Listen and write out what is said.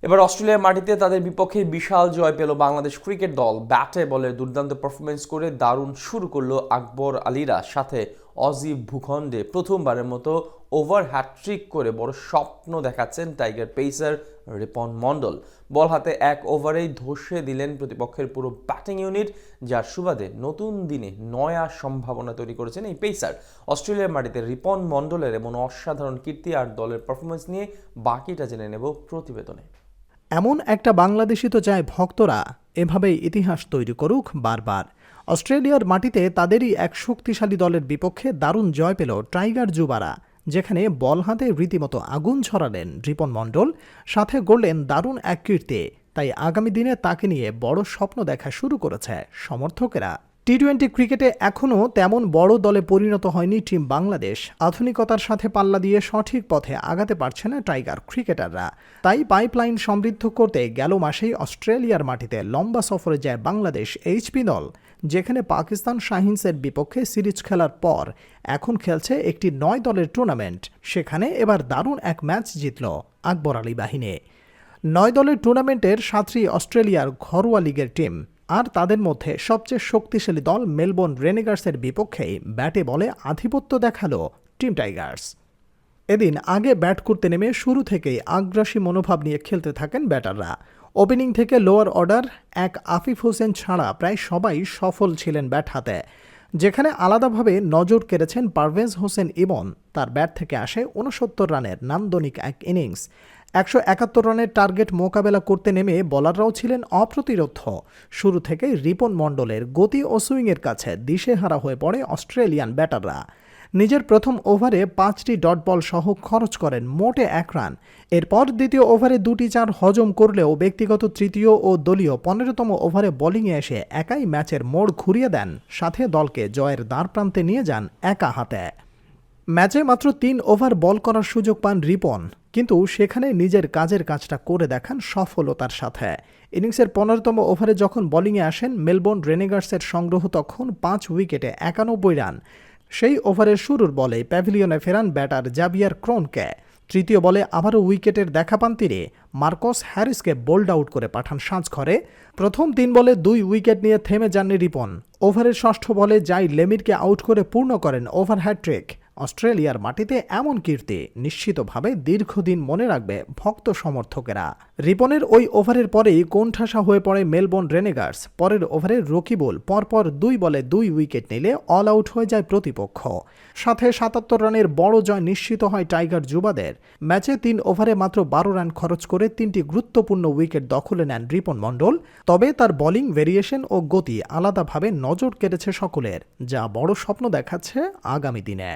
এবার অস্ট্রেলিয়ার মাটিতে তাদের বিপক্ষে বিশাল জয় পেল বাংলাদেশ ক্রিকেট দল। ব্যাটে বলে দুর্দান্ত পারফরমেন্স করে দারুণ শুরু করলো আকবর আলীরা, সাথে অজি ভূখণ্ডে প্রথমবারের মতো ওভার হ্যাটট্রিক করে বড় স্বপ্ন দেখাচ্ছেন টাইগার পেসার রিপন মন্ডল। বল হাতে এক ওভারেই ধসে দিলেন প্রতিপক্ষের পুরো ব্যাটিং ইউনিট, যার সুবাদে নতুন দিনে নয়া সম্ভাবনা তৈরি করেছেন এই পেসার। অস্ট্রেলিয়ার মাটিতে রিপন মন্ডলের এমন অসাধারণ কীর্তি আর দলের পারফরমেন্স নিয়ে বাকিটা জেনে নেব প্রতিবেদনে। এমন একটা বাংলাদেশি তো চায় ভক্তরা এভাবেই ইতিহাস তৈরি করুক বারবার। অস্ট্রেলিয়ার মাটিতে তাদেরই এক শক্তিশালী দলের বিপক্ষে দারুণ জয় পেল টাইগার যুবারা, যেখানে বল হাতে রীতিমতো আগুন ছড়ালেন রিপন মণ্ডল, সাথে গড়লেন দারুণ এক কীর্তি। তাই আগামী দিনে তাকে নিয়ে বড় স্বপ্ন দেখা শুরু করেছে সমর্থকেরা। টি-20 ক্রিকেটে এখনও তেমন বড় দলে পরিণত হয়নি টিম বাংলাদেশ। আধুনিকতার সাথে পাল্লা দিয়ে সঠিক পথে আগাতে পারছে না টাইগার ক্রিকেটাররা। তাই পাইপলাইন সমৃদ্ধ করতে গেল মাসেই অস্ট্রেলিয়ার মাটিতে লম্বা সফরে যায় বাংলাদেশ এইচপি দল, যেখানে পাকিস্তান শাহিনসের বিপক্ষে সিরিজ খেলার পর এখন খেলছে একটি 9 দলের টুর্নামেন্ট। সেখানে এবার দারুণ এক ম্যাচ জিতল আকবর আলী বাহিনী। 9 দলের টুর্নামেন্টের 7টি অস্ট্রেলিয়ার ঘরোয়া লিগের টিম, আর তাদের মধ্যে সবচেয়ে শক্তিশালী দল মেলবোর্ন রেনেগার্সের বিপক্ষেই ব্যাটে বলে আধিপত্য দেখালো টিম টাইগার্স। এদিন আগে ব্যাট করতে নেমে শুরু থেকেই আগ্রাসী মনোভাব নিয়ে খেলতে থাকেন ব্যাটাররা। ওপেনিং থেকে লোয়ার অর্ডার এক আফিফ হোসেন ছাড়া প্রায় সবাই সফল ছিলেন ব্যাট হাতে, যেখানে আলাদাভাবে নজর কেড়েছেন পারভেজ হোসেন ইমন। তার ব্যাট থেকে আসে 69 রানের নান্দনিক এক ইনিংস। 171 রানের টার্গেট মোকাবেলা করতে নেমে বোলাররাও ছিলেন অপ্রতিরোধ্য। শুরু থেকেই রিপন মণ্ডলের গতি ও সুইংয়ের কাছে দিশেহারা হয়ে পড়ে অস্ট্রেলিয়ান ব্যাটাররা। নিজের প্রথম ওভারে 5টি ডট বল সহ খরচ করেন মোটে 1 রান। এরপর দ্বিতীয় ওভারে 2টি 4 হজম করলেও ব্যক্তিগত তৃতীয় ও দলীয় 15তম ওভারে বোলিংয়ে এসে একাই ম্যাচের মোড় ঘুরিয়ে দেন, সাথে দলকে জয়ের দ্বারপ্রান্তে নিয়ে যান একা হাতে। ম্যাচে মাত্র 3 ওভার বল করার সুযোগ পান রিপন, কিন্তু সেখানে নিজের কাজের কাজটা করে দেখান সফলতার সাথে। ইনিংসের 15তম ওভারে যখন বোলিংয়ে আসেন মেলবোর্ন রেনেগার্সের সংগ্রহ তখন 5 উইকেটে 91 রান। সেই ওভারের শুরুর বলে প্যাভিলিয়নে ফেরান ব্যাটার জাভিয়ার ক্রোনকে। তৃতীয় বলে আবারও উইকেটের দেখা পান তিনি। মার্কস হ্যারিসকে বোল্ড আউট করে পাঠান সাজঘরে। প্রথম 3 বলে 2 উইকেট নিয়ে থেমে যাননি রিপন। ওভারের 6ষ্ঠ বলে জাই লেমিরকে আউট করে পূর্ণ করেন ওভার হ্যাট্রিক। অস্ট্রেলিয়ার মাটিতে এমন কীর্তি নিশ্চিতভাবে দীর্ঘদিন মনে রাখবে ভক্ত সমর্থকেরা। রিপনের ওই ওভারের পরেই কোণঠাসা হয়ে পড়ে মেলবোর্ন রেনেগার্স। পরের ওভারে রকিবুল পরপর 2 বলে 2 উইকেট নিলে অল আউট হয়ে যায় প্রতিপক্ষ। সাথে 77 রানের বড় জয় নিশ্চিত হয় টাইগার যুবাদের। ম্যাচে 3 ওভারে মাত্র 12 রান খরচ করে 3টি গুরুত্বপূর্ণ উইকেট দখলে নেন রিপন মণ্ডল। তবে তার বোলিং ভেরিয়েশন ও গতি আলাদাভাবে নজর কেড়েছে সকলের, যা বড় স্বপ্ন দেখাচ্ছে আগামী দিনে।